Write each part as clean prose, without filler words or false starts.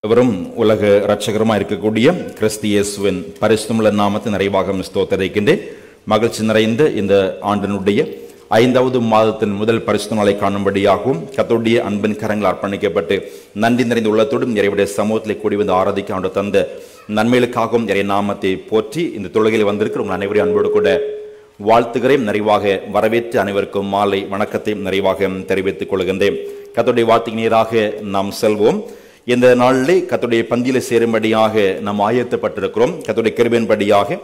இவரும் உலக இரட்சகருமாய் இருக்கக்கூடிய கிறிஸ்து இயேசுவின் பரிசுத்தமுள்ள நாமத்தின் நிறைவாக ஸ்தோத்திரிக்கின்றேன். மகிழ்ச்சி நிறைந்த இந்த ஆண்டினுடைய 5வது மாதத்தின் முதல் பரிசுத்த நாளை காணும்படியாகவும் கர்த்தருடைய அன்பின் கரங்கள் அர்ப்பணிக்கப்பட்டு நன்றி நிறைந்த உள்ளத்தோடும் இறைவனுடைய சமூகத்தில் கூடி வந்து ஆராதிக்க ஆண்டு தந்த நன்மைகளுக்காகவும் இறை நாமத்தை போற்றி இந்த தொழுகையில் வந்திருக்கிற உங்கள் அனைவரையும் அன்போடு கூட வாழ்த்துகளையும் நிறைவாக வரவேற்று அனைவருக்கும் மாலை வணக்கத்தையும் நிறைவாக தெரிவித்துக் கொள்கின்றேன். கர்த்தருடைய வார்த்தைக்கு நேராக நாம் செல்வோம். இந்த நாளிலே கர்த்தருடைய பந்தியிலே சேரும்படியாக நாம் ஆயத்தப்பட்டிருக்கிறோம். கர்த்தருடைய கிருபையின்படியாக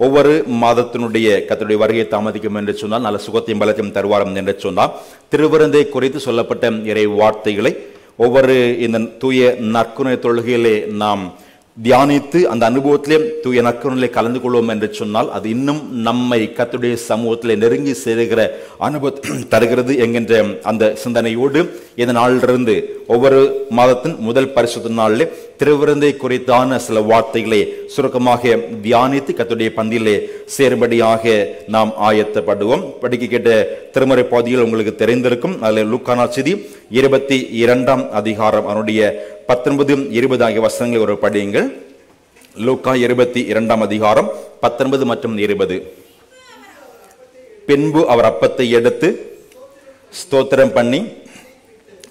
ஒவ்வொரு மாதத்தினுடைய கர்த்தருடைய வருகையை தாமதிக்கும் என்று சொன்னால் நல்ல சுகத்தையும் பலத்தையும் தருவாரம் என்று சொன்னால் திருவிருந்தை குறித்து சொல்லப்பட்ட இறை வார்த்தைகளை ஒவ்வொரு இந்த தூய நற்குணை தொழுகையிலே நாம் தியானித்து அந்த அனுபவத்திலே தூய நற்குணை கலந்து கொள்வோம் என்று சொன்னால் அது இன்னும் நம்மை கர்த்தருடைய சமூகத்திலே நெருங்கி சேருகிற அனுபவத்தை தருகிறது என்கின்ற அந்த சிந்தனையோடு இந்த நாளிலிருந்து ஒவ்வொரு மாதத்தின் முதல் பரிசுத்த நாளிலே திருவிருந்தை குறித்தான சில வார்த்தைகளை சுருக்கமாக தியானித்து கர்த்தருடைய பந்தியிலே சேரும்படியாக நாம் ஆயத்தப்படுவோம். படிக்க கேட்ட திருமறை பாதியில் உங்களுக்கு தெரிந்திருக்கும். அதில் லூக்கா நற்செய்தி 22ஆம் அதிகாரம் அவனுடைய 19-20 ஆகிய வசனங்களை ஒரு படியுங்கள். லூக்கா 22ஆம் அதிகாரம் 19 மற்றும் 20. பின்பு அவர் அப்பத்தை எடுத்து ஸ்தோத்திரம் பண்ணி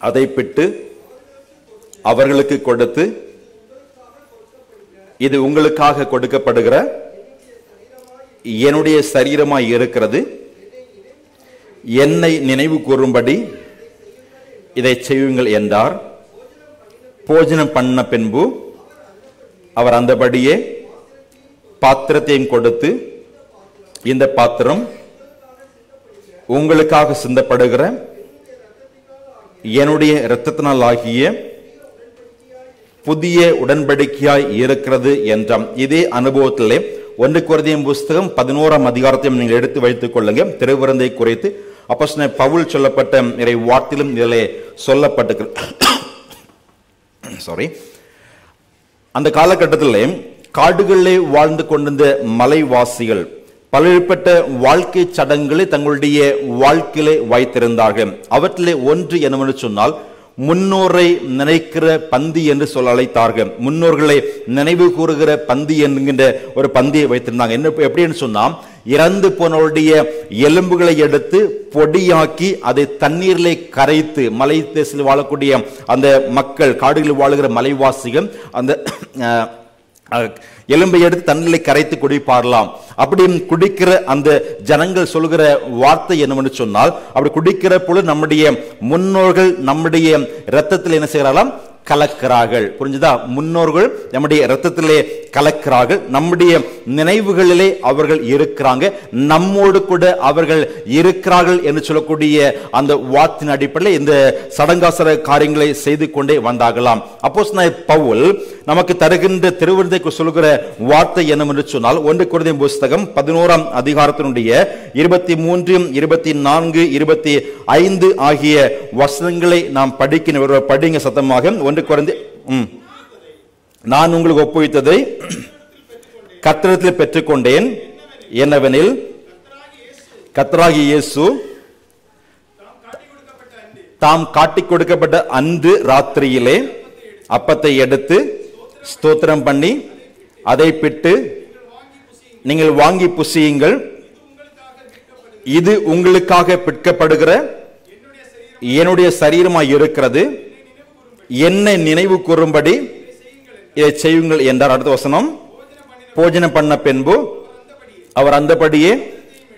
அதை பிட்டு அவர்களுக்கு கொடுத்து, இது உங்களுக்காக கொடுக்கப்படுகிற என்னுடைய சரீரமாய் இருக்கிறது, என்னை நினைவு கூறும்படி இதை செய்யுங்கள் என்றார். போஜனம் பண்ண பின்பு அவர் அந்தபடியே பாத்திரத்தையும் கொடுத்து, இந்த பாத்திரம் உங்களுக்காக சிந்தப்படுகிற என்னுடைய இரத்தத்தினால் ஆகிய புதிய உடன்படிக்கையாய் இருக்கிறது என்றாம். இதே அனுபவத்திலே 1 கொரிந்தியர் புஸ்தகம் 11ஆம் அதிகாரத்தையும் நீங்கள் எடுத்து வைத்துக் கொள்ளுங்க. திருவிருந்தை குறித்து அப்போஸ்தலனாகிய பவுல் சொல்லப்பட்ட இறை வார்த்தையிலும் இதிலே சொல்லப்பட்டிருக்கிறது. அந்த காலகட்டத்திலே காடுகளிலே வாழ்ந்து கொண்டிருந்த மலைவாசிகள் பலப்பட்ட வாழ்க்கை சடங்குகளை தங்களுடைய வாழ்க்கையிலே வைத்திருந்தார்கள். அவற்றிலே ஒன்று என்னவென்று சொன்னால் முன்னோரை நினைக்கிற பந்தி என்று சொல்ல அழைத்தார்கள். முன்னோர்களை நினைவு கூறுகிற பந்தி என்கின்ற ஒரு பந்தியை வைத்திருந்தாங்க. என்ன எப்படின்னு சொன்னா, இறந்து போனவருடைய எலும்புகளை எடுத்து பொடியாக்கி அதை தண்ணீரிலே கரைத்து, மலை தேசத்தில் வாழக்கூடிய அந்த மக்கள், காடுகளில் வாழுகிற மலைவாசிகள் அந்த எலும்பை எடுத்து தண்ணீரை கரைத்து குடிப்பாரலாம். அப்படி குடிக்கிற அந்த ஜனங்கள் சொல்கிற வார்த்தை என்னவென்று சொன்னால், அப்படி குடிக்கிற பொழுது நம்முடைய முன்னோர்கள் நம்முடைய இரத்தத்தில் என்ன செய்யறாலாம்? கலக்கிறார்கள். புரிஞ்சுதா? முன்னோர்கள் நம்முடைய இரத்தத்திலே கலக்கிறார்கள், நம்முடைய நினைவுகளிலே அவர்கள் இருக்கிறாங்க, நம்மோடு கூட அவர்கள் இருக்கிறார்கள் என்று சொல்லக்கூடிய அந்த வார்த்தையின் அடிப்படையில் இந்த சடங்காசர காரியங்களை செய்து கொண்டே வந்தாகலாம். அப்போஸ்தலனாகிய பவுல் நமக்கு தருகின்ற திருவிருந்தைக்கு சொல்கிற வார்த்தை என்னவென்று சொன்னால், 1 கொரிந்தியர் புஸ்தகம் 11ஆம் அதிகாரத்தினுடைய 23, 24, 25 ஆகிய வசனங்களை நாம் படிங்க சத்தமாக. 1 கொரிந்தியர், நான் உங்களுக்கு ஒப்புவித்ததை கர்த்தரிடத்தில் பெற்றுக்கொண்டேன். என்னவெனில், கர்த்தராகிய இயேசு தாம் காட்டிக் கொடுக்கப்பட்ட அன்று ராத்திரியிலே அப்பத்தை எடுத்து ஸ்தோத்திரம் பண்ணி அதை பிட்டு, நீங்கள் வாங்கி புசியுங்கள், இது உங்களுக்காக பிற்கப்படுகிற என்னுடைய சரீரமாய் இருக்கிறது, என்னை நினைவு கூறும்படி இதை செய்யுங்கள் என்றார். அடுத்த வசனம், போஜனம் பண்ண பின்பு அவர் அந்தபடியே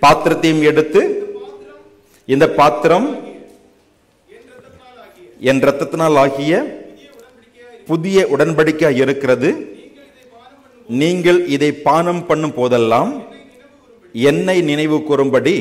பாத்திரத்தையும் எடுத்து, இந்த பாத்திரம் என் இரத்தத்தினால் ஆகிய புதிய உடன்படிக்கையாய் இருக்கிறது, நீங்கள் இதை பானம் பண்ணும் போதெல்லாம் என்னை நினைவு கூறும்படி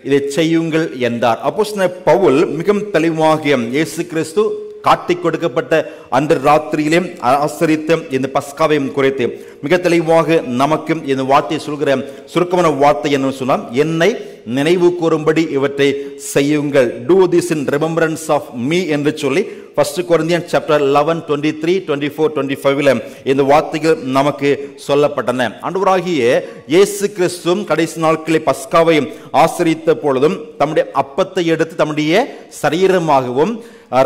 இதை செய்யுங்கள் என்றார். அப்போஸ்தலனாகிய பவுல் மிகவும் தெளிவாக இயேசு கிறிஸ்து காட்டிக் கொடுக்கப்பட்ட அன்று ராத்திரியிலே ஆசரித்த இந்த பஸ்காவையும் குறித்து மிக தெளிவாக நமக்கு இந்த வார்த்தையை சொல்கிற சுருக்கமான வார்த்தை என்ன சொன்னால், என்னை நினைவு கூறும்படி இவற்றை செய்யுங்கள், do this in remembrance of me என்று சொல்லி 1 கொரிந்தியர் chapter 11, 23, 24, 25 இந்த வார்த்தைகள் நமக்கு சொல்லப்பட்டன. ஆண்டவராகிய இயேசு கிறிஸ்து கடைசி நாட்களில் பஸ்காவை ஆசரித்த பொழுதும் தம்முடைய அப்பத்தை எடுத்து தம்முடைய சரீரமாகவும்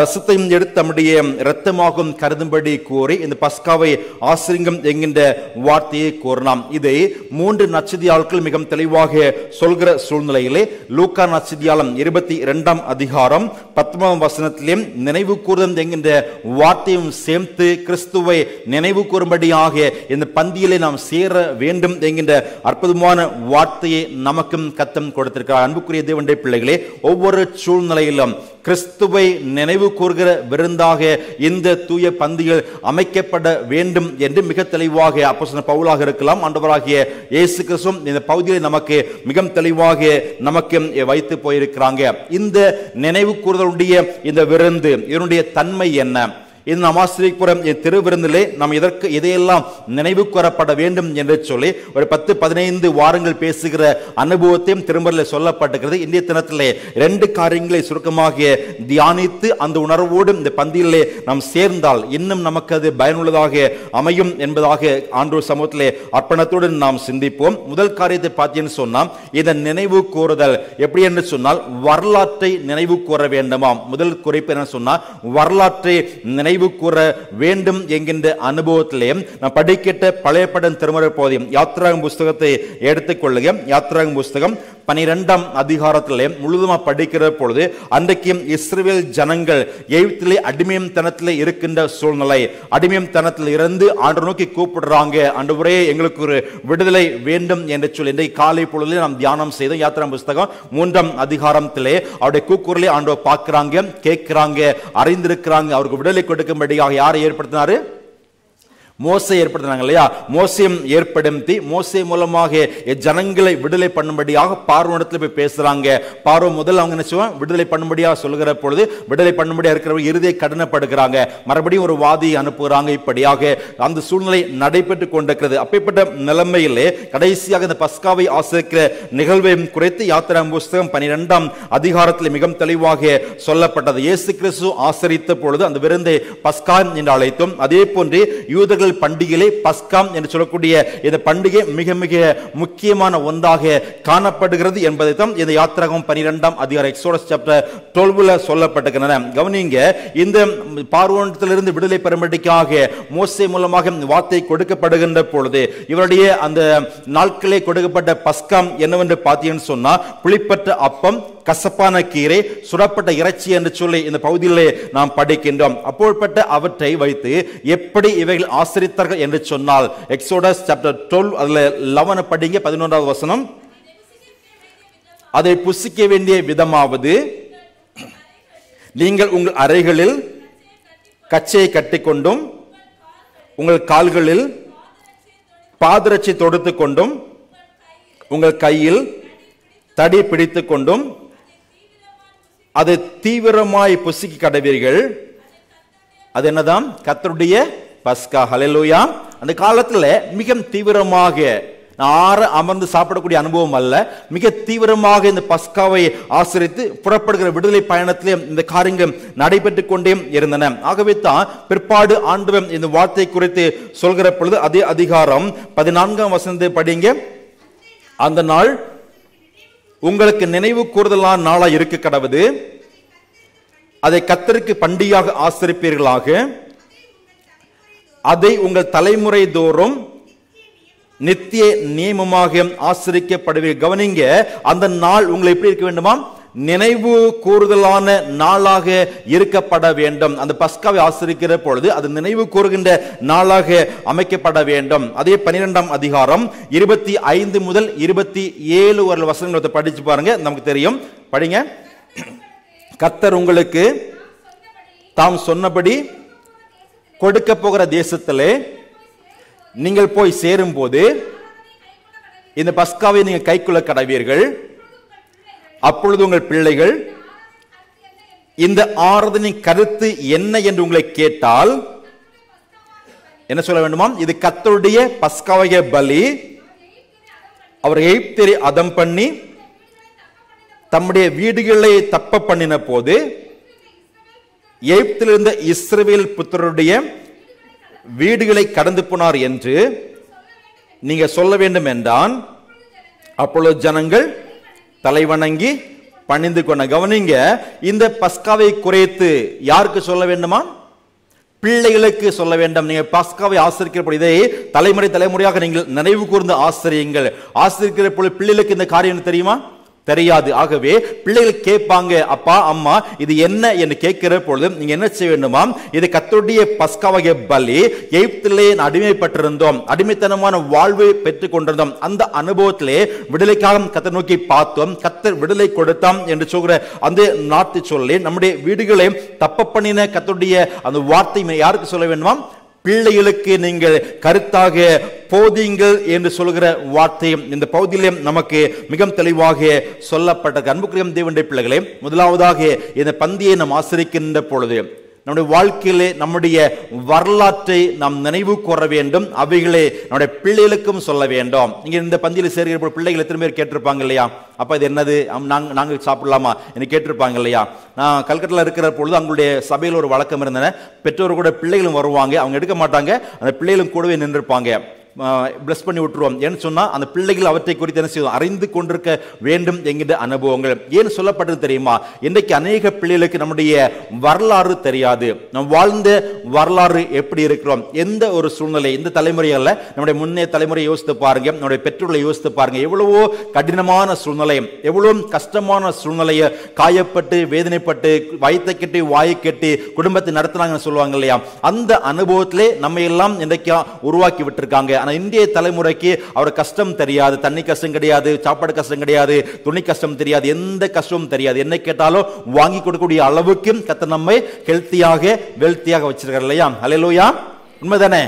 ரசத்தையும் எடுத்து தம்முடைய இரத்தமாகவும் கருதும்படி கூறி இந்த பஸ்காவை ஆசிரியம் என்கின்ற வார்த்தையை கூறினாம். இதை 3 நற்செய்தியாளர்கள் மிக தெளிவாக சொல்கிற சூழ்நிலையிலே லூக்கா நற்செய்தியாளம் 22ஆம் அதிகாரம் 19ஆம் வசனத்திலே நினைவு கூறுதல் என்கின்ற வார்த்தையும் சேர்த்து கிறிஸ்துவை நினைவு கூறும்படியாக இந்த பந்தியிலே நாம் சேர வேண்டும் என்கின்ற அற்புதமான வார்த்தையை நமக்கும் கத்தம் கொடுத்திருக்கிறார். அன்புக்குரிய தேவனுடைய பிள்ளைகளே, ஒவ்வொரு சூழ்நிலையிலும் கிறிஸ்துவை நினைவு கூறுகிற விருந்தாக இந்த தூய பந்திகள் அமைக்கப்பட வேண்டும் என்று மிக தெளிவாக அப்போஸ்தலன் பவுலாக இருக்கலாம், ஆண்டவராகிய இயேசு கிறிஸ்து இந்த பகுதியில் நமக்கு மிக தெளிவாக நமக்கு வைத்து போயிருக்கிறாங்க. இந்த நினைவு கூறுதலுடைய இந்த விருந்து இதனுடைய தன்மை என்ன? இந்த அமாவாசைப்புறம் திருவிருந்திலே நாம் இதையெல்லாம் நினைவு கூறப்பட வேண்டும் என்று சொல்லி ஒரு 10-15 வாரங்கள் பேசுகிற அனுபவத்தையும் திரும்பல சொல்லப்பட்டிருக்கிறது. இன்றைய தினத்திலே 2 காரியங்களை சுருக்கமாக தியானித்து அந்த உணர்வோடு இந்த பந்தியிலே நாம் சேர்ந்தால் இன்னும் நமக்கு அது பயனுள்ளதாக அமையும் என்பதாக ஆண்டவர் சமூகத்திலே அர்ப்பணத்தோடு நாம் சிந்திப்போம். முதல் காரியத்தை பார்த்தீங்கன்னு சொன்னால் இந்த நினைவு கூறுதல் எப்படி என்று சொன்னால் வரலாற்றை நினைவு கூற வேண்டுமாம். முதல் குறிப்பு என்ன சொன்னால் வரலாற்றை நினைவு கூற வேண்டும் என்கின்ற அனுபவத்திலே நான் படிக்கிட்ட பழைய படம் திருமறை போதியும் யாத்திராகம் புஸ்தகத்தை எடுத்துக்கொள்ளுங்க. யாத்திராகம் புஸ்தகம் 12ஆம் அதிகாரத்திலே முழுதுமா படிக்கிற பொழுது அன்றைக்கு இஸ்ரவேல் ஜனங்கள் எகிப்திலே அடிமையம் தனத்திலே இருக்கின்ற சூழ்நிலை, அடிமையம் தனத்தில் இருந்து ஆண்டவரை நோக்கி கூப்பிடுறாங்க, ஆண்டவரே எங்களுக்கு ஒரு விடுதலை வேண்டும் என்று சொல்லி இன்றைக்கு காலை பொழுதிலே நாம் தியானம் செய்தோம். யாத்திராகம் புஸ்தகம் 3ஆம் அதிகாரத்திலே அவருடைய கூக்குரலை ஆண்டவர் பார்க்கிறாங்க, கேட்கிறாங்க, அறிந்திருக்கிறாங்க. அவருக்கு விடுதலை கொடுக்கும்படியாக யாரை ஏற்படுத்தினாரு? மோசே ஏற்படுத்தினாங்க இல்லையா? மோசையும் ஏற்படுத்தி மோசே மூலமாக ஜனங்களை விடுதலை பண்ணும்படியாக பார்வோனிடத்தில் போய் பேசுறாங்க. பார்வோ முதல் அவங்க நினைச்சுவாங்க விடுதலை பண்ணும்படியாக சொல்லுகிற பொழுது விடுதலை பண்ணும்படியாக இருக்கிறவங்க இறுதியை கடினப்படுகிறாங்க, மறுபடியும் ஒரு வாதி அனுப்புகிறாங்க. இப்படியாக அந்த சூழ்நிலை நடைபெற்று கொண்டிருக்கிறது. அப்பேற்பட்ட நிலைமையிலே கடைசியாக இந்த பஸ்காவை ஆசரிக்கிற நிகழ்வையும் குறைத்து யாத்திராகம் புஸ்தகம் 12ஆம் அதிகாரத்தில் மிக தெளிவாக சொல்லப்பட்டது. இயேசு கிறிஸ்து ஆசரித்த பொழுது அந்த விருந்தை பஸ்கா என்று அழைத்தோம். அதே போன்று யூதர்கள் பண்டிகையிலே பஸ்கா என்று சொல்லக்கூடிய இந்த பண்டிகை மிக மிக முக்கியமான ஒன்றாக காணப்படுகிறது என்பதை தான் இந்த யாத்திராகம் 12ஆம் அதிகாரம் எக்ஸோடஸ் சாப்டர் 12ல சொல்லப்பட்டிருக்கின்றன. கவனிங்க, இந்த பார்வோனிடத்திலிருந்து விடுதலை பெறும்படிக்காக மோசே மூலமாக வார்த்தை கொடுக்கப்படுகின்ற பொழுது இவருடைய அந்த நாட்களே கொடுக்கப்பட்ட பஸ்கா என்னவென்று பார்த்தீங்கன்னு சொன்னா புளிப்பற்ற அப்பம், கசப்பான கீரை, சுடப்பட்ட இறைச்சி என்று சொல்லி இந்த பகுதியிலே நாம் படிக்கின்றோம். அப்போற்பட்ட அவற்றை வைத்து எப்படி இவைகள் ஆசரித்தார்கள் என்று சொன்னால் எக்ஸோடஸ் சாப்டர் 12 அதுல 11 படிங்க 11வது வசனம். அதை புசிக்க வேண்டிய விதமாவது நீங்கள் உங்கள் அறைகளில் கச்சையை கட்டிக்கொண்டும் உங்கள் கால்களில் பாதரட்சை தொடுத்துக் கொண்டும் உங்கள் கையில் தடி பிடித்துக் கொண்டும் அதை தீவிரமாய் புசிக்க கடவீர்கள். அது என்னதான்? கர்த்தருடைய பஸ்கா. ஹல்லேலூயா. அந்த காலத்துல மிக தீவிரமாக அமர்ந்து சாப்பிடக்கூடிய அனுபவம் அல்ல, மிக தீவிரமாக இந்த பஸ்காவை ஆசரித்து புறப்படுகிற விடுதலை பயணத்திலே இந்த காரியங்கள் நடைபெற்றுக் கொண்டே இருந்தன. ஆகவே தான் பிற்பாடு ஆண்டவர் இந்த வார்த்தை குறித்து சொல்கிற பொழுது அதே அதிகாரம் 14ஆம் வசனத்தை படிங்க. அந்த நாள் உங்களுக்கு நினைவு கூறுதலான நாளா இருக்க கடவுது, அதை கர்த்தருக்கு பண்டிகையாக ஆசரிப்பீர்களாக, அதை உங்கள் தலைமுறை தோறும் நித்திய நியமமாக ஆசரிக்கப்படுவீர்கள். கவனிங்க, அந்த நாள் உங்களை எப்படி இருக்க வேண்டுமா? நினைவு கூறுதலான நாளாக இருக்கப்பட வேண்டும். அந்த பஸ்காவை ஆசரிக்கிற பொழுது அது நினைவு கூறுகின்ற நாளாக அமைக்கப்பட வேண்டும். அதே 12ஆம் அதிகாரம் 25 முதல் 27 வரை வசனங்களை படிச்சு பாருங்க, நமக்கு தெரியும். படிங்க. கர்த்தர் உங்களுக்கு தாம் சொன்னபடி கொடுக்க போகிற தேசத்திலே நீங்கள் போய் சேரும் போது இந்த பஸ்காவை நீங்கள் கைக்குள்ள கடவீர்கள். அப்பொழுது உங்கள் பிள்ளைகள் இந்த ஆராதனை கருத்து என்ன என்று உங்களை கேட்டால் என்ன சொல்ல வேண்டுமா? இது கர்த்தருடைய பஸ்காவைய பலி. அவர் எகிப்தியரை அதம் பண்ணி தம்முடைய வீடுகளை தப்ப பண்ணின போது எகிப்தில் இருந்த இஸ்ரவேல் புத்திரருடைய வீடுகளை கடந்து போனார் என்று நீங்க சொல்ல வேண்டும் என்றான். அப்பொழுது ஜனங்கள் தலைவணங்கி பணிந்து கொண்ட. கவனிங்க, இந்த பஸ்காவை குறைத்து யாருக்கு சொல்ல வேண்டுமா? பிள்ளைகளுக்கு சொல்ல வேண்டும். நீங்க பஸ்காவை ஆசரிக்கிற இதை தலைமுறை தலைமுறையாக நீங்கள் நினைவு கூர்ந்து ஆசரியுங்கள். ஆசரிக்கிற பொழுது பிள்ளைகளுக்கு இந்த காரியம் தெரியுமா? தெரியாது. ஆகவே பிள்ளைகள் கேட்பாங்க, அப்பா அம்மா இது என்ன என்று கேட்கிற பொழுது நீங்க என்ன செய்ய வேண்டுமா? இது கர்த்தருடைய பஸ்காவாகிய பலி. எகிப்திலே அடிமைப்பட்டிருந்தோம், அடிமைத்தனமான வாழ்வை பெற்றுக் கொண்டிருந்தோம். அந்த அனுபவத்திலே விடுதலைக்காக கர்த்தர் நோக்கி பார்த்தோம். கர்த்தர் விடுதலை கொடுத்தாம் என்று சொல்கிற அந்த நாட்டு சொல்லி நம்முடைய வீடுகளை தப்ப பண்ணின கர்த்தருடைய அந்த வார்த்தை யாருக்கு சொல்ல வேண்டுமா? பிள்ளைகளுக்கு நீங்கள் கருத்தாக போதிங்கள் என்று சொல்கிற வார்த்தையும் இந்த பகுதியிலே நமக்கு மிக தெளிவாக சொல்லப்பட்ட. அன்புக்குரிய தேவனுடைய பிள்ளைகளே, முதலாவதாக இந்த பந்தியை நாம் ஆசரிக்கின்ற பொழுது நம்முடைய வாழ்க்கையிலே நம்முடைய வரலாற்றை நாம் நினைவு கூற வேண்டும். அவைகளை நம்முடைய பிள்ளைகளுக்கும் சொல்ல வேண்டும். நீங்க இந்த பந்தியில் சேர்க்கிற பிள்ளைகள் எத்தனை பேர் கேட்டிருப்பாங்க இல்லையா? அப்ப இது என்னது, நாங்கள் சாப்பிடலாமா என்று கேட்டிருப்பாங்க இல்லையா? நான் கல்கட்டில் இருக்கிற பொழுது அவங்களுடைய சபையில் ஒரு வழக்கம் இருந்தன. பெற்றோர் கூட பிள்ளைகளும் வருவாங்க, அவங்க எடுக்க மாட்டாங்க, அந்த பிள்ளைகளும் கூடவே நின்றுப்பாங்க. பிளஸ் பண்ணி விட்டுருவோம். ஏன்னு சொன்னா அந்த பிள்ளைகள் அவற்றை குறித்து என்ன செய்வோம்? அறிந்து கொண்டிருக்க வேண்டும் என்கிற அனுபவங்கள். ஏன் சொல்லப்பட்டது தெரியுமா? இன்றைக்கு அநேக பிள்ளைகளுக்கு நம்முடைய வரலாறு தெரியாது. நம் வாழ்ந்த வரலாறு எப்படி இருக்கிறோம், எந்த ஒரு சூழ்நிலை, இந்த தலைமுறையில் நம்முடைய முன்னே தலைமுறை யோசித்து பாருங்க, நம்முடைய பெற்றோர்களை யோசித்து பாருங்க. எவ்வளவோ கடினமான சூழ்நிலை, எவ்வளவு கஷ்டமான சூழ்நிலையை காயப்பட்டு வேதனைப்பட்டு வயிற்றை கட்டி வாயை கட்டி குடும்பத்தை நடத்தினாங்கன்னு சொல்லுவாங்க இல்லையா? அந்த அனுபவத்திலே நம்ம எல்லாம் இன்றைக்கு உருவாக்கி விட்டுருக்காங்க. இந்திய தலைமுறைக்கு அவர் கஷ்டம் தெரியாது. தண்ணி கஷ்டம் கிடையாது, சாப்பாடு கஷ்டம் கிடையாது, துணி கஷ்டம் தெரியாது, எந்த கஷ்டமும் தெரியாது. என்ன கேட்டாலும் வாங்கி கொடுக்கக்கூடிய அளவுக்கு கர்த்தர் நம்மை ஹெல்த்தியாக வெல்த்தியாக வச்சிருக்கார் இல்லையா? ஹல்லேலூயா, உண்மைதானே?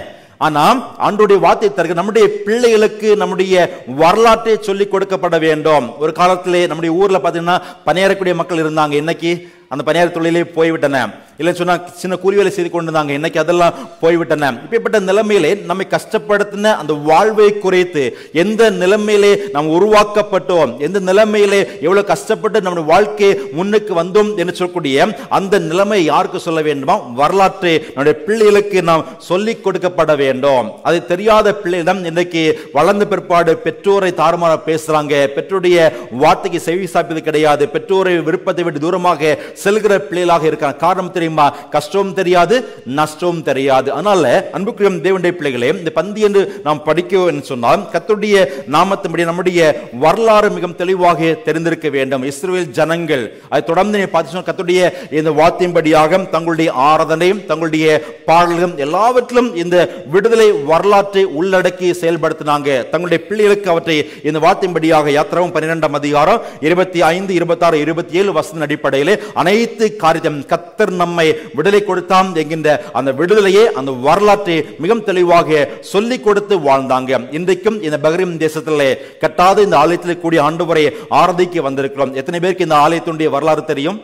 ஆனா ஆண்டவருடைய வார்த்தை தருக நம்முடைய பிள்ளைகளுக்கு நம்முடைய வரலாற்றை சொல்லிக் கொடுக்கப்பட வேண்டும். ஒரு காலத்திலே நம்முடைய ஊர்ல பாத்தீங்கன்னா பணியாறக்கூடிய மக்கள் இருந்தாங்க. இன்னைக்கு அந்த பணியார தொழிலே போய்விட்டன. இல்லை சொன்னா சின்ன கூலி வேலை செய்து கொண்டிருந்தாங்க, இன்னைக்கு அதெல்லாம் போய்விட்டன. இப்படிப்பட்ட நிலைமையிலே நம்மை கஷ்டப்படுத்தின அந்த வாழ்வை குறைத்து எந்த நிலைமையிலே நாம் உருவாக்கப்பட்டோம், எந்த நிலைமையிலே எவ்வளவு கஷ்டப்பட்டு நம்முடைய வாழ்க்கையை முன்னுக்கு வந்தோம் என்று சொல்லக்கூடிய அந்த நிலைமை யாருக்கு சொல்ல வேண்டுமா? வரலாற்றை நம்முடைய பிள்ளைகளுக்கு நாம் சொல்லிக் கொடுக்கப்பட வேண்டும். அது தெரியாத பிள்ளைகளிடம் இன்றைக்கு வளர்ந்த பிற்பாடு பெற்றோரை தாறுமாற பேசுறாங்க, பெற்றோருடைய வார்த்தைக்கு செவி சாய்ப்பது கிடையாது, பெற்றோரை விருப்பத்தை விட்டு தூரமாக செல்கிற பிள்ளைகளாக இருக்கிறாங்க. காரணம் தெரியுமா? கஷ்டமும் தெரியாது, நஷ்டமும் தெரியாது. அதனால அன்புக்குரிய தேவனுடைய பிள்ளைகளே, இந்த பந்தி என்று நாம் படிக்க சொன்னால் கர்த்தருடைய நாமத்தின்படி நம்முடைய வரலாறு மிகவும் தெளிவாக தெரிந்திருக்க வேண்டும். இஸ்ரவேல் ஜனங்கள் அதை தொடர்ந்து பார்த்து கர்த்தருடைய இந்த வார்த்தையின்படியாக தங்களுடைய ஆராதனையும் தங்களுடைய பாடல்களும் எல்லாவற்றிலும் இந்த விடுதலை வரலாற்றை உள்ளடக்கி செயல்படுத்தினாங்க. தங்களுடைய பிள்ளைகளுக்கு அவற்றை இந்த வார்த்தையின்படியாக யாத்திராவும் 12ஆம் அதிகாரம் 25, 26, 27 வசன அடிப்படையிலே அனைத்து காரியம் கர்த்தர் நம்மை விடுதலை கொடுத்தாம் என்கின்ற அந்த விடுதலையே அந்த வரலாற்றை மிகவும் தெளிவாக சொல்லிக் கொடுத்து வாழ்ந்தாங்க. இன்றைக்கும் இந்த பஹ்ரைன் தேசத்திலே கட்டாத இந்த ஆலயத்தில் கூடிய ஆண்டவரை ஆராதிக்க வந்திருக்கிறோம். எத்தனை பேருக்கு இந்த ஆலயத்தினுடைய வரலாறு தெரியும்?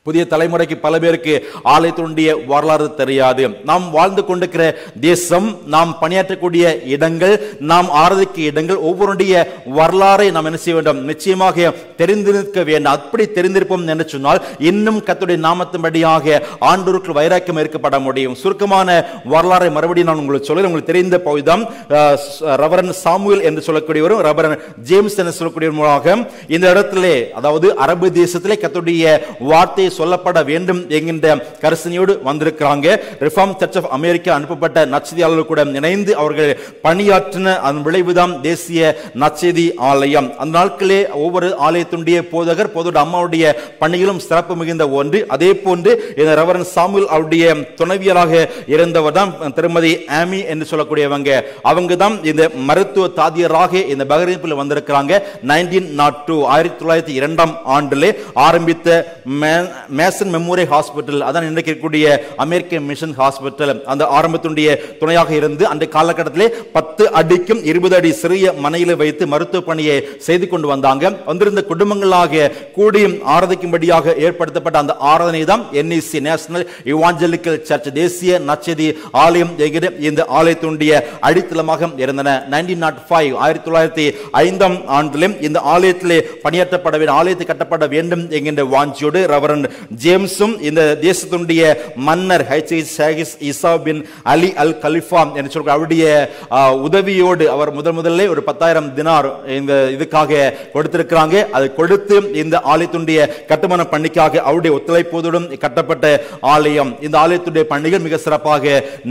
புதிய தலைமுறைக்கு பல பேருக்கு ஆலயத்தினுடைய வரலாறு தெரியாது. நாம் வாழ்ந்து கொண்டிருக்கிற தேசம், நாம் பணியாற்றக்கூடிய இடங்கள், நாம் ஆராதிக்க இடங்கள், ஒவ்வொருடைய வரலாறை நாம் என்ன செய்ய வேண்டும்? நிச்சயமாக தெரிந்திருக்க வேண்டும். அப்படி தெரிந்திருப்போம் என்று சொன்னால் இன்னும் கர்த்தருடைய நாமத்தின்படியாக ஆண்டவருக்கு வைராக்கியம் இருக்கப்பட முடியும். சுருக்கமான வரலாறை மறுபடியும் நான் உங்களுக்கு சொல்ல, உங்களுக்கு தெரிந்த பகுதிதான் ரெவரண்ட் சாமுவேல் என்று சொல்லக்கூடியவரும் ரெவரண்ட் ஜேம்ஸ் என்று சொல்லக்கூடியவர் மூலமாக இந்த இடத்திலே, அதாவது அரபு தேசத்திலே கர்த்தருடைய வார்த்தை சொல்லப்பட வேண்டும் என்கின்ற கரிசனையோடு வந்திருக்கிறாங்க. ரிஃபார்ம் சர்ச் ஆஃப் அமெரிக்கா அனுப்பப்பட்ட நற்செய்தியாளர்கள் கூட இணைந்து அவர்கள் பணியாற்றின அதன் விளைவுதான் தேசிய நற்செய்தி ஆலயம். அந்த நாட்களே ஒவ்வொரு ஆலயத்துடைய போதகர் பொது அம்மாவுடைய பணிகளும் சிறப்பு மிகுந்த ஒன்று. அதே போன்று இந்த ரெவரண்ட் சாமுவேல் அவருடைய துணைவியராக இருந்தவர் தான் திருமதி ஆமி என்று சொல்லக்கூடியவங்க. அவங்க தான் இந்த மருத்துவ தாதியராக இந்த பஹ்ரைனில் வந்திருக்கிறாங்க. 1902 1902ஆம் ஆண்டிலே ஆரம்பித்த மேசன் மெமோரியல் ஹாஸ்பிட்டல், அதான் இன்றைக்கு இருக்கக்கூடிய அமெரிக்கன் மிஷன் ஹாஸ்பிட்டல், அந்த ஆரம்பத்தினுடைய துணையாக இருந்து அந்த காலகட்டத்திலே 10 அடிக்கும் 20 அடி சிறிய மனையில வைத்து மருத்துவ பணியை செய்து கொண்டு வந்தாங்க. வந்திருந்த குடும்பங்களாக கூடியும் ஆராதிக்கும்படியாக ஏற்படுத்தப்பட்ட அந்த ஆராதனை தான் NEC, நேஷனல் இவாஞ்சலிக்கல் சர்ச், தேசிய நற்செய்தி ஆலயம் என்கிற இந்த ஆலயத்தினுடைய அடித்தளமாக இருந்தன. 1905 1905ஆம் ஆண்டிலும் இந்த ஆலயத்திலே பணியாற்றப்பட வேண்டும், ஆலயத்தை கட்டப்பட வேண்டும் என்கின்ற வாஞ்சியோடு ரெவரண்ட் ஜேம்ஸும் இந்த தேசத்தினுடைய மன்னர் ஈசா பின் அலி அல் கலிஃபா என்று சொல்ற அவருடைய உதவியோடு அவர் முதல்ல ஒரு 10,000 தினார் இந்த இதுக்காக கொடுத்திருக்கிறாங்க. அதை கொடுத்து இந்த ஆலயத்துடைய கட்டுமான பணிக்காக அவருடைய ஒத்துழைப்போதுடன் கட்டப்பட்ட ஆலயம். இந்த ஆலயத்துடைய பணிகள் மிக சிறப்பாக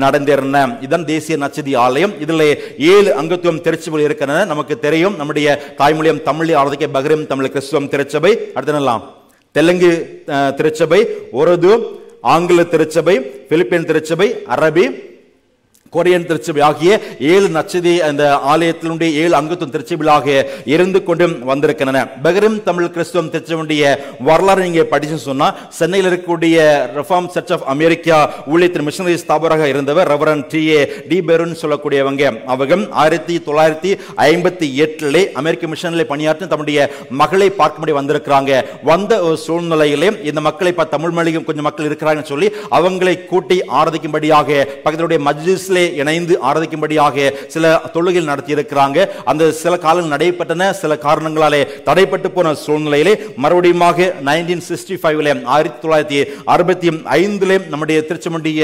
நடந்தேறின. இதுதான் தேசிய நற்செய்தி ஆலயம். இதில் 7 அங்கத்துவம் திருச்சபை இருக்கின்றன. நமக்கு தெரியும், நம்முடைய தாய்மொழியம் தமிழில் ஆராதிக்க பஹ்ரைன் தமிழ் கிறிஸ்துவம் திருச்சபை, அடுத்தெல்லாம் தெலுங்கு திருச்சபை, உருது, ஆங்கில திருச்சபை, பிலிப்பைன் திருச்சபை, அரபி, கொரியன் திருச்சபை ஆகிய 7 நற்செய்தி அந்த ஆலயத்தினுடைய 7 அங்கத்துவம் திருச்சபைகளாக இருந்து கொண்டு வந்திருக்கின்றன. பஹ்ரைன் தமிழ் கிறிஸ்துவம் திருச்சபையுடைய வரலாறு நீங்க படிச்சு சொன்னா, சென்னையில் இருக்கக்கூடிய ரெஃபார்ம் சர்ச் ஆஃப் அமெரிக்கா ஊழியத்தின் மிஷனரி ஸ்தாபகராக இருந்தவர் ரெவரண்ட் T.A. டி பெருன் சொல்லக்கூடியவங்க. அவங்க 1958 அமெரிக்க மிஷனில் பணியாற்றி தம்முடைய மகளை பார்க்கும்படி வந்திருக்கிறாங்க. வந்த ஒரு சூழ்நிலையிலே இந்த மக்களை தமிழ் மொழியும் கொஞ்சம் மக்கள் இருக்கிறாங்கன்னு சொல்லி அவங்களை கூட்டி ஆராதிக்கும்படியாக பக்கத்தினுடைய மஜ்லிஸ்ல இணைந்து ஆராதிக்கும்படியாக சில தொழுகைகள் நடத்தி இருக்கிறாங்க. அந்த சில காலங்கள் நடைபெற்றன. சில காரணங்களாலே தடைப்பட்டு போன சூழ்நிலையிலே மறுபடியும் 1965 நம்முடைய திருச்சபையுடைய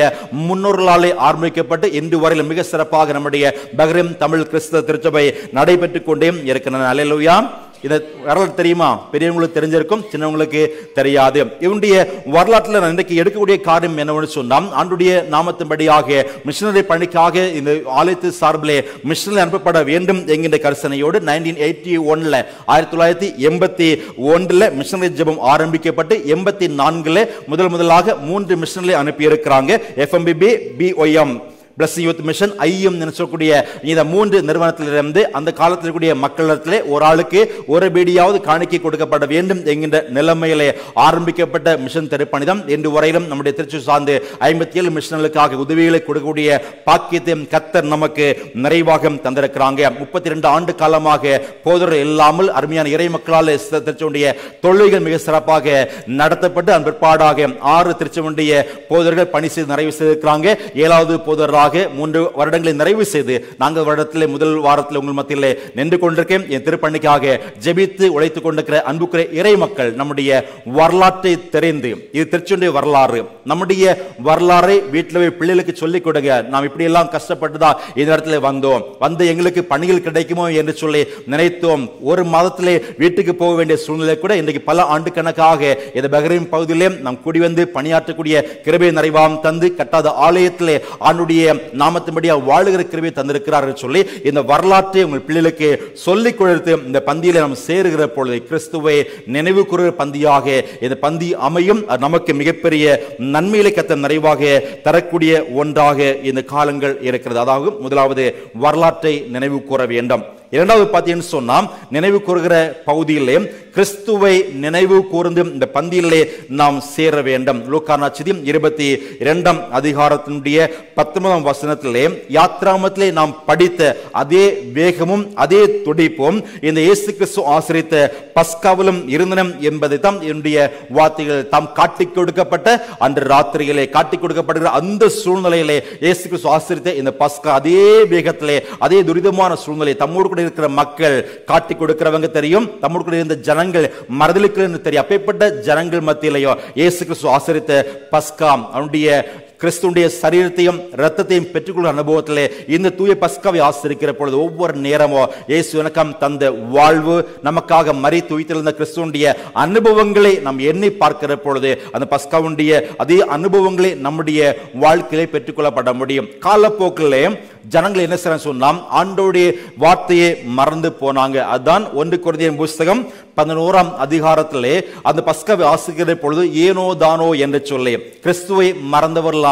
முன்னோர்களாலே ஆரம்பிக்கப்பட்டு இன்று வரையில் மிக சிறப்பாக நம்முடைய பஹ்ரைன் தமிழ் கிறிஸ்தவ திருச்சபை நடைபெற்றுக் கொண்டே இருக்கின்றன. அல்லேலூயா. இதை வரலாறு தெரியுமா? பெரியவங்களுக்கு தெரிஞ்சிருக்கும், சின்னவங்களுக்கு தெரியாது. இவனுடைய வரலாற்றில் இன்றைக்கு எடுக்கக்கூடிய காரியம் என்னவென்று சொன்னால், ஆண்டுடைய நாமத்தின்படியாக மிஷனரி பணிக்காக இந்த ஆலயத்து சார்பிலே மிஷனரி அனுப்பப்பட வேண்டும் என்கின்ற கரிசனையோடு 1981 மிஷனரி ஜெபம் ஆரம்பிக்கப்பட்டு 84 முதலாக 3 மிஷனரி அனுப்பி இருக்கிறாங்க. FMBB, BOM blessing youth mission, IM சொல்லக்கூடிய இந்த 3 நிறுவனத்திலிருந்து அந்த காலத்தில் இருக்கக்கூடிய மக்களிடத்திலே ஒரு ஆளுக்கு ஒரு பீடியாவது காணிக்கை கொடுக்கப்பட வேண்டும் என்கின்ற நிலைமையிலே ஆரம்பிக்கப்பட்ட மிஷன் திருப்பணிதம் இன்று வரையிலும் நம்முடைய திருச்சி சார்ந்து 57 மிஷன்களுக்காக உதவிகளை கொடுக்கக்கூடிய பாக்கியத்தை கர்த்தர் நமக்கு நிறைவாக தந்திருக்கிறாங்க. 32 ஆண்டு காலமாக போதர் இல்லாமல் அருமையான இறை மக்களால் திருச்சியுடைய தொழில்கள் மிக சிறப்பாக நடத்தப்பட்டு அதன் பிற்பாடாக 6 திருச்சியுடைய போதர்கள் பணி செய்து நிறைவு செய்திருக்கிறாங்க. 7வது போதராக 3 வருடங்களை நிறைவு செய்து 4 வருடத்திலே முதல் வாரத்தில் உங்கள் மத்தியிலே நின்று கொண்டிருக்கேன். என் திருப்பணிக்காக ஜெபித்து உழைத்துக் கொண்டிருக்கிற அன்புக்குரிய இறை மக்கள், நம்முடைய வரலாற்றை தெரிந்து, இது திருச்சியுடைய வரலாறு, நம்முடைய வரலாறை வீட்டில் பிள்ளைகளுக்கு சொல்லிக் கொடுங்க. நாம் இப்படி எல்லாம் கஷ்டப்பட்டுதா இந்த இடத்துல வந்தோம், வந்து எங்களுக்கு பணிகள் கிடைக்குமோ என்று சொல்லி நினைத்தோம். ஒரு மாதத்திலே வீட்டுக்கு போக வேண்டிய சூழ்நிலை கூட இன்றைக்கு பல ஆண்டு கணக்காக இந்த பஹ்ரைன் பகுதியிலே நாம் கூடி வந்து பணியாற்றக்கூடிய கிருபை நிறைவாம் தந்து கட்டாத ஆலயத்திலே ஆண்டுடைய நாமத்தின்படியா வாழுகிற கிருபை தந்திருக்கிறார்கள் சொல்லி இந்த வரலாற்றை உங்கள் பிள்ளைகளுக்கு சொல்லிக் கொடுத்து இந்த பந்தியில நாம் சேருகிற பொழுது கிறிஸ்துவை நினைவு கூறுகிற பந்தியாக இந்த பந்தி அமையும். நமக்கு மிகப்பெரிய நன்மைகளை கர்த்தர் நிறைவாக தரக்கூடிய ஒன்றாக இந்த காலங்கள் இருக்கிறது. அதாவது முதலாவது வரலாற்றை நினைவு கூற வேண்டும். இரண்டாவது பார்த்தீங்கன்னு சொன்னா, நினைவு கூறுகிற பகுதியிலே கிறிஸ்துவை நினைவு கூர்ந்து இந்த பந்தியிலே நாம் சேர வேண்டும். லூக்கா நற்செய்தி 22 அதிகாரத்தினுடைய 19 வசனத்திலே யாத்ராமத்திலே நாம் படித்த அதே வேகமும் அதே துடிப்பும் இந்த இயேசு கிறிஸ்து ஆசரித்த பஸ்காவிலும் இருந்தன என்பதை தான் என்னுடைய வார்த்தைகள் தாம் காட்டிக் கொடுக்கப்பட்ட அன்று ராத்திரியிலே காட்டிக் கொடுக்கப்படுகிற அந்த சூழ்நிலையிலே இயேசு கிறிஸ்து ஆசரித்த இந்த பஸ்கா அதே வேகத்திலே அதே துரிதமான சூழ்நிலை தம்மோடு கூட இருக்கிற மக்கள் காட்டிக் கொடுக்கிறவங்க தெரியும், தம்மோடு கூட இருந்த ஜனங்கள் மறுதலிக்கிறது தெரியும். அப்பேற்பட்ட ஜனங்கள் மத்தியிலேயோ இயேசு கிறிஸ்து ஆசரித்த பஸ்கா அவனுடைய கிறிஸ்துடைய சரீரத்தையும் இரத்தத்தையும் பெற்றுக்கொள்கிற அனுபவத்திலே இந்த தூய பஸ்காவை ஆசரிக்கிற பொழுது ஒவ்வொரு நேரமும் இயேசு எனக்கம் தந்த வாழ்வு, நமக்காக மரித்து உயிர்த்தெழுந்த கிறிஸ்துடைய அனுபவங்களை நாம் எண்ணி பார்க்கிற பொழுது அந்த பஸ்காவுடைய அதே அனுபவங்களை நம்முடைய வாழ்க்கையிலே பெற்றுக்கொள்ளப்பட முடியும். காலப்போக்கிலே ஜனங்கள் என்ன செய்ய சொன்னா, ஆண்டோடைய வார்த்தையை மறந்து போனாங்க. அதுதான் 1 கொரிந்தியர் புத்தகம் 11 அதிகாரத்திலே அந்த பஸ்காவை ஆசரிக்கிற பொழுது ஏனோ தானோ என்று சொல்லி கிறிஸ்துவை மறந்தவர்களாக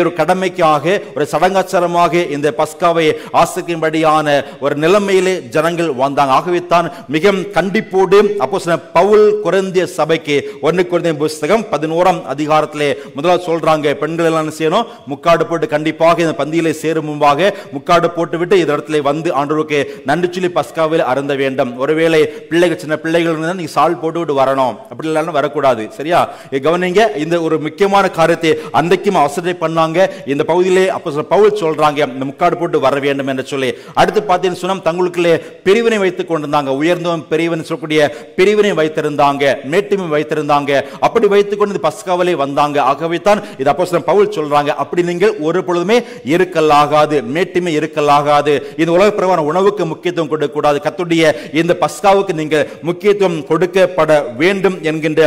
ஒரு கடமைக்காக ஒரு சடங்காச்சாரமாக இந்த பஸ்காவை ஆசரிக்கும்படியான ஒரு நிலைமையிலே ஜனங்கள் வந்தாங்க. ஆகவே தான் மிக கண்டிப்போடு அப்போஸ்தலன் பவுல் கொரிந்திய சபைக்கு 1 கொரிந்தியர் புத்தகம் 11 அதிகாரத்திலே முதலாவது சொல்றாங்க, பெண்கள் எல்லாம் செய்யணும், முக்காடு போட்டு கண்டிப்பாக இந்த பந்தியிலே சேரும் முன்பாக முக்காடு போட்டு விட்டு இந்த இடத்துல வந்து ஆண்டவருக்கு நன்றி சொல்லி பஸ்காவில் அருந்த வேண்டும். ஒருவேளை பிள்ளைகள் சின்ன பிள்ளைகள் பிள்ளைகள் இருந்தால் நீங்க சால் போட்டுவிட்டு வரணும், அப்படி இல்லைன்னா வரக்கூடாது. சரியா? கவனிங்க, இந்த ஒரு முக்கியமான காரியத்தை அன்றைக்கும் அவசரத்தை பண்ணாங்க. இந்த பகுதியிலே அப்போஸ்தலர் பவுல் சொல்றாங்க இந்த முக்காடு போட்டு வர வேண்டும் என்று சொல்லி. அடுத்து பார்த்தீங்கன்னு சொன்னா தங்களுக்குள்ளே பிரிவினை வைத்துக் கொண்டிருந்தாங்க. உயர்ந்தவன் பெரியவன் சொல்லக்கூடிய பிரிவினை வைத்திருந்தாங்க, மேட்டிமை வைத்திருந்தாங்க. அப்படி வைத்துக் கொண்டு பஸ்காவிலே வந்தாங்க. ஆகவே தான் இது அப்போஸ்தலர் பவுல் சொல்றாங்க, அப்படி நீங்கள் ஒரு பொழுதுமே இருக்கலாகாது, மேட்டிமை இருக்கலாகாது. இந்த உலக பிரகாரம் உணவுக்கு முக்கியத்துவம் கொடுக்க கூடாது. கர்த்தருடைய இந்த பஸ்காவுக்கு நீங்கள் முக்கியத்துவம் கொடுக்கப்பட வேண்டும் என்கின்ற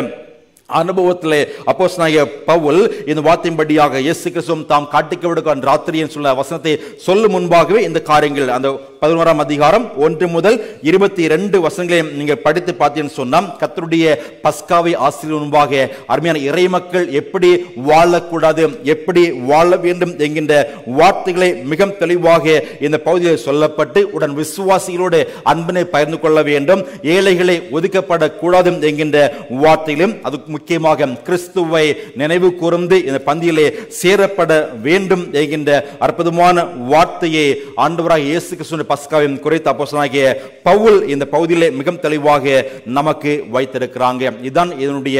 அனுபவத்திலே அப்போஸ்தலனாகிய பவுல் இந்த வார்த்தையின்படியாக இயேசு கிறிஸ்து தாம் காட்டிக்கொடுக்கும் ராத்திரியின் சொல்ல வசனத்தை சொல்லும் முன்பாகவே இந்த காரியங்கள் அந்த 11ஆம் அதிகாரம் 1 முதல் 22 வசனங்களை நீங்கள் படித்து பார்த்தீங்கன்னு சொன்னா கர்த்தருடைய பஸ்காவை ஆசீர்வதிக்கும் முன்பாக அருமையான இறைமக்கள் எப்படி வாழக்கூடாது, எப்படி வாழ வேண்டும் என்கின்ற வார்த்தைகளை மிக தெளிவாக இந்த பகுதியில் சொல்லப்பட்டு உடன் விசுவாசிகளோடு அன்பினை பகிர்ந்து கொள்ள வேண்டும், ஏழைகளை ஒதுக்கப்படக்கூடாது என்கின்ற வார்த்தையிலும் அது முக்கியமாக கிறிஸ்துவை நினைவு கூர்ந்து இந்த பந்தியிலே சேரப்பட வேண்டும் என்கின்ற அற்புதமான வார்த்தையை ஆண்டவராகிய இயேசு கிறிஸ்துவின் பஸ்காவின் குறித்து அப்போஸ்தலனாகிய பவுல் இந்த பகுதியிலே மிக தெளிவாக நமக்கு வைத்திருக்கிறாங்க. இதுதான் இதனுடைய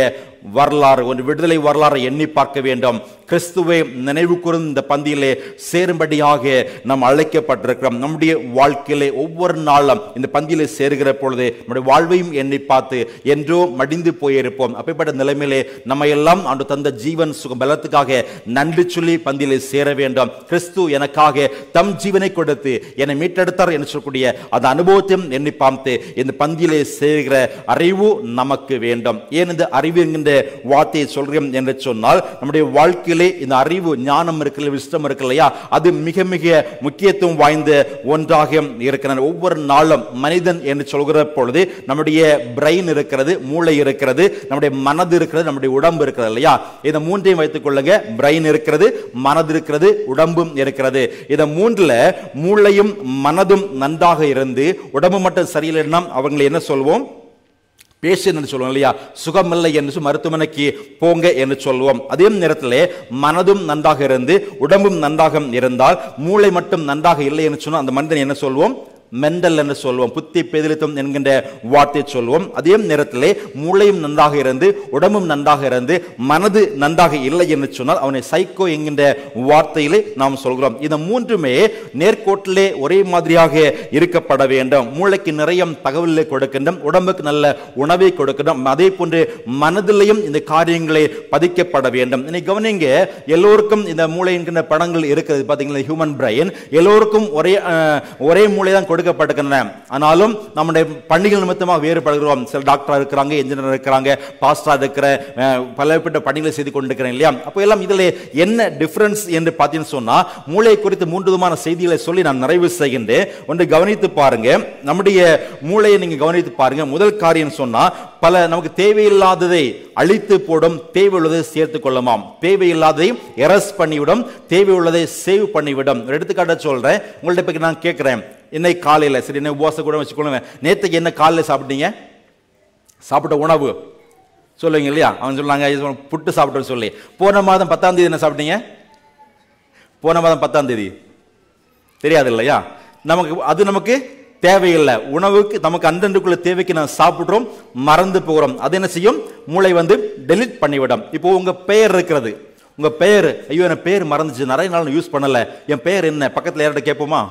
வரலாறு, ஒரு விடுதலை வரலாறு எண்ணி பார்க்க வேண்டும். கிறிஸ்துவை நினைவு கூர்ந்து இந்த பந்தியிலே சேரும்படியாக நாம் அழைக்கப்பட்டிருக்கிறோம். நம்முடைய வாழ்க்கையிலே ஒவ்வொரு நாளும் இந்த பந்தியிலே சேருகிற பொழுது நம்முடைய வாழ்வையும் எண்ணி பார்த்து என்றோ மடிந்து போயிருப்போம். அப்படிப்பட்ட நிலைமையிலே நம்ம எல்லாம் ஆண்டு தந்த ஜீவன் சுகம் பலத்துக்காக நன்றி சொல்லி பந்தியிலே சேர வேண்டும். கிறிஸ்து எனக்காக தம் ஜீவனை கொடுத்து என்னை மீட்டெடுத்தார் என்று சொல்லக்கூடிய அந்த அனுபவத்தையும் எண்ணி பார்த்து இந்த பந்தியிலே சேருகிற அறிவு நமக்கு வேண்டும். ஏன் இந்த அறிவு என்கின்ற வார்த்தையை சொல்கிறேன் என்று சொன்னால் நம்முடைய வாழ்க்கையிலே இந்த அறிவு ஞானம் இருக்கிற விஸ்டம் இருக்கு இல்லையா, அது மிக மிக முக்கியத்துவம் வாய்ந்த ஒன்றாக இருக்கிறது. ஒவ்வொரு நாளும் மனிதன் என்று சொல்கிற பொழுது நம்முடைய பிரெயின் இருக்கிறது, மூளை இருக்கிறது, நம்முடைய மனது இருக்கிறது, நம்முடைய உடம்பு இருக்கிறது இல்லையா. இந்த மூன்றையும் வைத்துக் கொள்ளுங்க. பிரெயின் இருக்கிறது, மனது இருக்கிறது, உடம்பும் இருக்கிறது. இந்த மூன்றுல மூளையும் மனதும் நன்றாக இருந்து உடம்பு மட்டும் சரியில்லைன்னா அவங்களை என்ன சொல்வோம்? பேஷண்ட் என்று சொல்லுவோம் இல்லையா, சுகமில்லை என்று மருத்துவமனைக்கு போங்க என்று சொல்லுவோம். அதே நேரத்தில் மனதும் நன்றாக இருந்து உடம்பும் நன்றாக இருந்தால் மூளை மட்டும் நன்றாக இல்லை என்று சொன்னால் அந்த மனிதன் என்ன சொல்வோம்? மெண்டல் என்று சொல்வோம், புத்தி பேதலித்தம் என்கின்ற வார்த்தை சொல்வோம். அதே நேரத்திலே மூளையும் நன்றாக இருந்து உடம்பும் நன்றாக இருந்து மனது நன்றாக இல்லை என்று சொன்னால் அவனை சைக்கோ என்கின்ற வார்த்தையிலே நாம் சொல்கிறோம். இந்த மூன்றுமே நேர்கோட்டிலே ஒரே மாதிரியாக இருக்கப்பட வேண்டும். மூளைக்கு நிறைய தகவலை கொடுக்கின்றோம், உடம்புக்கு நல்ல உணவை கொடுக்கின்றோம், அதே போன்று மனதிலையும் இந்த காரியங்களை பதிக்கப்பட வேண்டும். இன்னைக்கு கவனிங்க, எல்லோருக்கும் இந்த மூளை என்கின்ற படங்கள் இருக்கிறது பார்த்தீங்களா, ஹியூமன் பிரெயின் எல்லோருக்கும் ஒரே மூளை தான் கொடுக்கப்பட்டிருக்கின்றன. ஆனாலும் நம்முடைய பணிகள் நிமித்தமாக வேறுபடுகிறோம். சில டாக்டர் இருக்கிறாங்க, என்ஜினியர் இருக்கிறாங்க, பாஸ்டர் இருக்கிற பலப்பட்ட பணிகளை செய்து கொண்டிருக்கிறேன் இல்லையா. அப்போ எல்லாம் இதில் என்ன டிஃபரன்ஸ் என்று பார்த்தீங்கன்னு சொன்னா மூளை குறித்து 3 விதமான செய்திகளை சொல்லி நான் நிறைவு செய்கின்றேன். ஒன்று கவனித்து பாருங்க, நம்முடைய மூளையை நீங்க கவனித்து பாருங்க. முதல் காரியம் சொன்னா பல நமக்கு தேவையில்லாததை அழித்து போடும், தேவையுள்ளதை சேர்த்துக் கொள்ளுமாம். தேவையில்லாததை எரஸ் பண்ணிவிடும், தேவையுள்ளதை சேவ் பண்ணிவிடும். ஒரு எடுத்துக்காட்ட சொல்றேன். உங்கள்ட்ட இப்ப நான் கேட்கிறேன், இன்னைக்கு காலையில் சரி என்ன உபவாசம் கூட வச்சுக்கொள்ளுவேன், நேற்றுக்கு என்ன காலையில் சாப்பிட்டீங்க? சாப்பிட்ட உணவு சொல்லுவீங்க இல்லையா. அவன் சொன்னாங்க புட்டு சாப்பிட்டோன்னு சொல்லி. போன மாதம் 10ஆம் தேதி என்ன சாப்பிட்டீங்க? போன மாதம் 10ஆம் தேதி தெரியாது இல்லையா. நமக்கு தேவையில்லை. உணவுக்கு நமக்கு அன்றன்றுக்குள்ள தேவைக்கு நான் சாப்பிட்றோம், மறந்து போகிறோம். அது என்ன செய்யும்? மூளை டெலிட் பண்ணிவிடும். இப்போ உங்க பெயர் இருக்கிறது, உங்க பெயர், ஐயோ என் பெயர் மறந்துச்சு, நிறைய நாள் யூஸ் பண்ணல, என் பெயர் என்ன? பக்கத்தில் யார்கிட்ட கேட்போமா?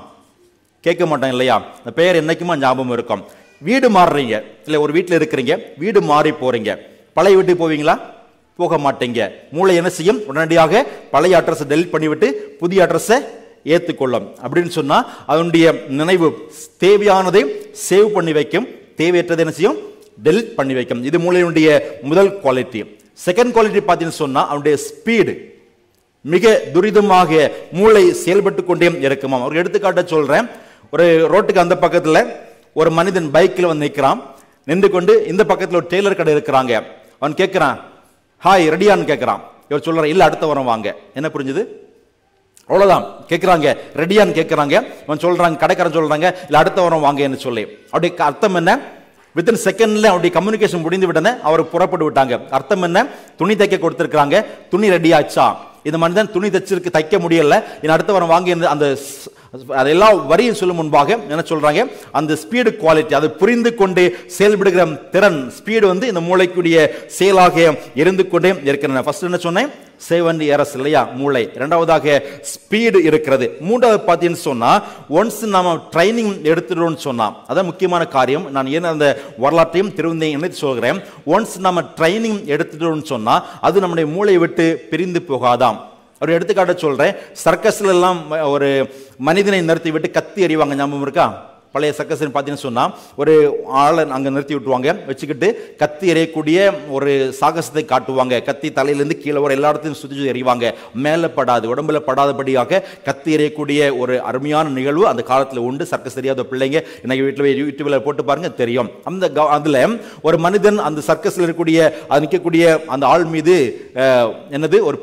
கேட்க மாட்டோம் இல்லையா. அந்த பெயர் என்னைக்குமா ஞாபகம் இருக்கும். வீடு மாறுறீங்க இல்லை, ஒரு வீட்டில் இருக்கிறீங்க, வீடு மாறி போறீங்க, பழைய வீட்டுக்கு போவீங்களா? போக மாட்டீங்க. மூளை என்ன செய்யும்? உடனடியாக பழைய அட்ரஸை டெலிட் பண்ணிவிட்டு புதிய அட்ரஸை ஏற்றுக்கொள்ளும். அப்படின்னு சொன்னா அதனுடைய நினைவு தேவையானதை சேவ் பண்ணி வைக்கும், தேவையற்றதை என்ன செய்யும்? டெலிட் பண்ணி வைக்கும். இது மூளையினுடைய முதல் குவாலிட்டி. செகண்ட் குவாலிட்டி பார்த்தீங்கன்னு சொன்னா அவனுடைய ஸ்பீடு மிக துரிதமாக மூளை செயல்பட்டு கொண்டே இருக்குமா. ஒரு எடுத்துக்காட்ட சொல்றேன். ஒரு ரோட்டுக்கு அந்த பக்கத்தில் ஒரு மனிதன் பைக்கில் நிற்கிறான், நின்று கொண்டு இந்த பக்கத்தில் ஒரு டெய்லர் கடை இருக்கிறாங்க. அவன் கேட்கிறான், ஹாய் ரெடியான்னு கேட்கிறான். இவர் சொல்றான், இல்ல அடுத்த வாரம் வாங்க. என்ன புரிஞ்சுது? அவ்வளவுதான். கேட்கிறாங்க, ரெடியான்னு கேட்கிறாங்க. அவன் சொல்றாங்க, கடைக்காரன் சொல்றாங்க, இல்ல அடுத்த வாரம் வாங்க என்று சொல்லி. அப்படி அர்த்தம் என்ன? வித்தின் செகண்ட்ல அவருடைய கம்யூனிகேஷன் முடிந்து விட்டன, அவர் புறப்பட்டு விட்டாங்க. அர்த்தம் என்ன? துணி தைக்க கொடுத்திருக்காங்க, துணி ரெடி ஆச்சா. இந்த மனிதன் துணி தைச்சிருக்கு, தைக்க முடியல, அடுத்த வாரம் வாங்கி அந்த அதெல்லாம் வரியும் சொல்லும் முன்பாக என்ன சொல்றாங்க, அந்த ஸ்பீடு குவாலிட்டி, அதை புரிந்து கொண்டு செயல்படுகிற திறன், ஸ்பீடு இந்த மூளைக்குரிய செயலாக இருந்து கொண்டே இருக்கிறது. ஃபர்ஸ்ட் என்ன சொன்னேன், 7 errors இல்லையா மூளை. இரண்டாவதாக ஸ்பீடு இருக்கிறது. மூன்றாவது பார்த்தீங்கன்னு சொன்னா, ஒன்ஸ் நாம ட்ரைனிங் எடுத்துட்டோம்னு சொன்னா, அதான் முக்கியமான காரியம். நான் ஏன் அந்த வரலாற்றையும் திருவந்தையும் இணைத்து சொல்கிறேன். ஒன்ஸ் நாம ட்ரைனிங் எடுத்துட்டோம்னு சொன்னா அது நம்முடைய மூளையை விட்டு பிரிந்து போகாதாம். ஒரு எடுத்துக்காட்ட சொல்றேன். சர்க்கஸ்ல எல்லாம் ஒரு மனிதனை நிறுத்தி விட்டு கத்தி எறிவாங்க, ஞாபகம் இருக்கா? பழைய சர்க்கஸ் பார்த்தீங்கன்னு சொன்னா ஒரு ஆளை அங்கே நிறுத்தி விட்டுருவாங்க, வச்சுக்கிட்டு கத்தி எறியக்கூடிய ஒரு சாகசத்தை காட்டுவாங்க. கத்தி தலையிலேருந்து கீழே வர எல்லா இடத்தையும் சுற்றி எறிவாங்க, மேலே படாது, உடம்புல படாதபடியாக கத்தி எறியக்கூடிய ஒரு அருமையான நிகழ்வு அந்த காலத்தில் உண்டு. சர்க்கஸ் தெரியாத பிள்ளைங்க இன்னைக்கு வீட்டில் யூடியூப்ல போட்டு பாருங்க, தெரியும். அதில் ஒரு மனிதன் அந்த சர்க்கஸில் இருக்கக்கூடிய அது நிற்கக்கூடிய அந்த ஆள் மீது என்னது ஒரு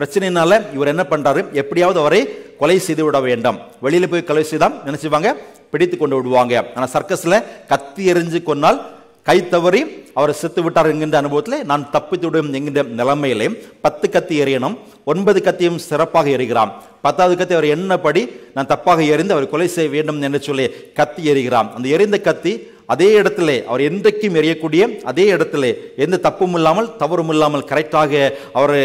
பிரச்சனைனால இவர் என்ன பண்றாரு, எப்படியாவது அவரை கொலை செய்து விட வேண்டாம். வெளியில போய் கொலை செய்தால் நினைச்சுவாங்க, பிடித்து கொண்டு விடுவாங்க. ஆனா சர்க்கஸ்ல கத்தி எறிஞ்சு கொன்னால் கை தவறி அவர் செத்து விட்டார் என்கின்ற அனுபவத்தில் நான் தப்பித்து விடும் என்கின்ற நிலைமையிலே 10 கத்தி எறியணும். 9 கத்தியும் சிறப்பாக எறிகிறான். 10வது கத்தி அவர் என்னப்படி நான் தப்பாக எறிந்து அவர் கொலை செய்ய வேண்டும் என்று சொல்லி கத்தி எறிகிறான். அந்த எறிந்த கத்தி அதே இடத்துல அவர் என்றைக்கும் எறியக்கூடிய அதே இடத்துல எந்த தப்பும் இல்லாமல் தவறும் இல்லாமல் கரெக்டாக அவர்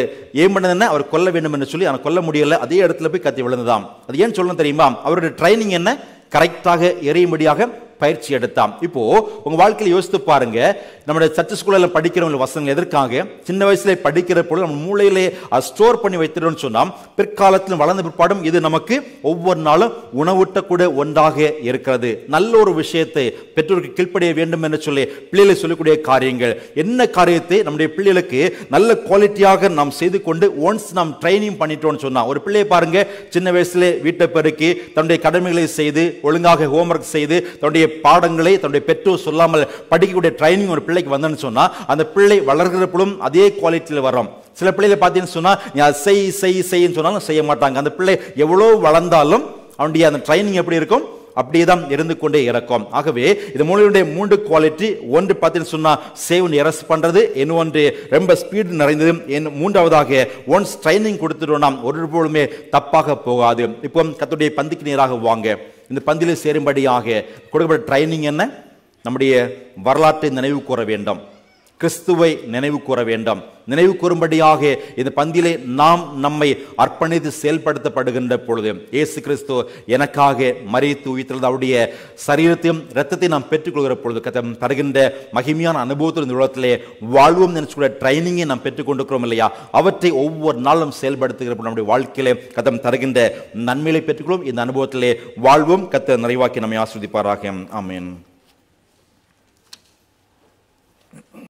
ஏன் பண்ணதுன்னா அவர் கொல்ல வேண்டும் என்று சொல்லி கொல்ல முடியல, அதே இடத்துல போய் கத்தி விழுந்ததாம். அது ஏன் சொல்லணும் தெரியுமா? அவருடைய ட்ரைனிங் என்ன, கரெக்டாக எறியும்படியாக பயிற்சி எடுத்தாம். இப்போ உங்க வாழ்க்கையில் யோசித்து பாருங்க, நம்முடைய சர்ச் ஸ்கூல்ல படிக்கிறவங்க வசனங்கள் எதற்காக சின்ன வயசுல படிக்கிற பொழுது நம்ம மூளையிலே ஸ்டோர் பண்ணி வைத்திருந்தோம்னு சொன்னா பிற்காலத்தில் வளர்ந்த பிற்பாடும் இது நமக்கு ஒவ்வொரு நாளும் உணவூட்டக்கூட ஒன்றாக இருக்கிறது. நல்ல ஒரு விஷயத்தை பெற்றோருக்கு கீழ்ப்படிய வேண்டும் என்று சொல்லி பிள்ளைகளை சொல்லக்கூடிய காரியங்கள், என்ன காரியத்தை நம்முடைய பிள்ளைகளுக்கு நல்ல குவாலிட்டியாக நாம் செய்து கொண்டு ஒன்ஸ் நாம் ட்ரைனிங் பண்ணிட்டோம்னு சொன்னா, ஒரு பிள்ளையை பாருங்க சின்ன வயசுல வீட்டை பெருக்கி தன்னுடைய கடமைகளை செய்து ஒழுங்காக ஹோம்ஒர்க் செய்து தன்னுடைய பாடங்களை தன்னுடைய பெற்றோர் சொல்லாமல் படிக்கக்கூடிய ட்ரைனிங் ஒரு பிள்ளைக்கு வந்தேன்னு சொன்னா அந்த பிள்ளை வளர்கிற பொழுதும் அதே குவாலிட்டியில் வரும். சில பிள்ளைகளை பார்த்தீங்கன்னு சொன்னா செய்ன்னு சொன்னாலும் செய்ய மாட்டாங்க. அந்த பிள்ளை எவ்வளவு வளர்ந்தாலும் அவனுடைய அந்த ட்ரைனிங் எப்படி இருக்கும், அப்படியே தான் இருந்து கொண்டே இருக்கும். ஆகவே இது மூளையுடைய 3 குவாலிட்டி. ஒன்று பார்த்தீங்கன்னு சொன்னா சேவ் எரஸ் பண்றது, இன்னொன்று ரொம்ப ஸ்பீடு நிறைந்தது, மூன்றாவதாக ஒன்ஸ் ட்ரைனிங் கொடுத்துட்டோம்னா ஒரு பொழுதுமே தப்பாக போகாது. இப்போ கர்த்தருடைய பந்திக்கு நேராக வாங்க. இந்த பந்திலே சேரும்படியாக கொடுக்கப்பட்ட ட்ரைனிங் என்ன, நம்முடைய வரலாற்றை நினைவு கூற வேண்டும், கிறிஸ்துவை நினைவு கூற வேண்டும். நினைவு கூறும்படியாக இந்த பந்தியிலே நாம் நம்மை அர்ப்பணித்து செயல்படுத்தப்படுகின்ற பொழுது இயேசு கிறிஸ்து எனக்காக மரித்து உயிர்த்தெழுந்த அவருடைய சரீரத்தையும் இரத்தத்தையும் நாம் பெற்றுக்கொள்கிற பொழுது கர்த்தர் தருகின்ற மகிமையான அனுபவத்தில் இந்த உலகத்திலே வாழ்வோம் நினைச்சுக்கூட ட்ரைனிங்கை நாம் பெற்றுக்கொண்டிருக்கிறோம் இல்லையா, அவற்றை ஒவ்வொரு நாளும் செயல்படுத்துகிற நம்முடைய வாழ்க்கையிலே கர்த்தர் தருகின்ற நன்மைகளை பெற்றுக்கொள்வோம். இந்த அனுபவத்திலே வாழ்வோம். கர்த்தர் நிறைவாக்கி நம்மை ஆசீர்வதிப்பாராக. ஆமென்.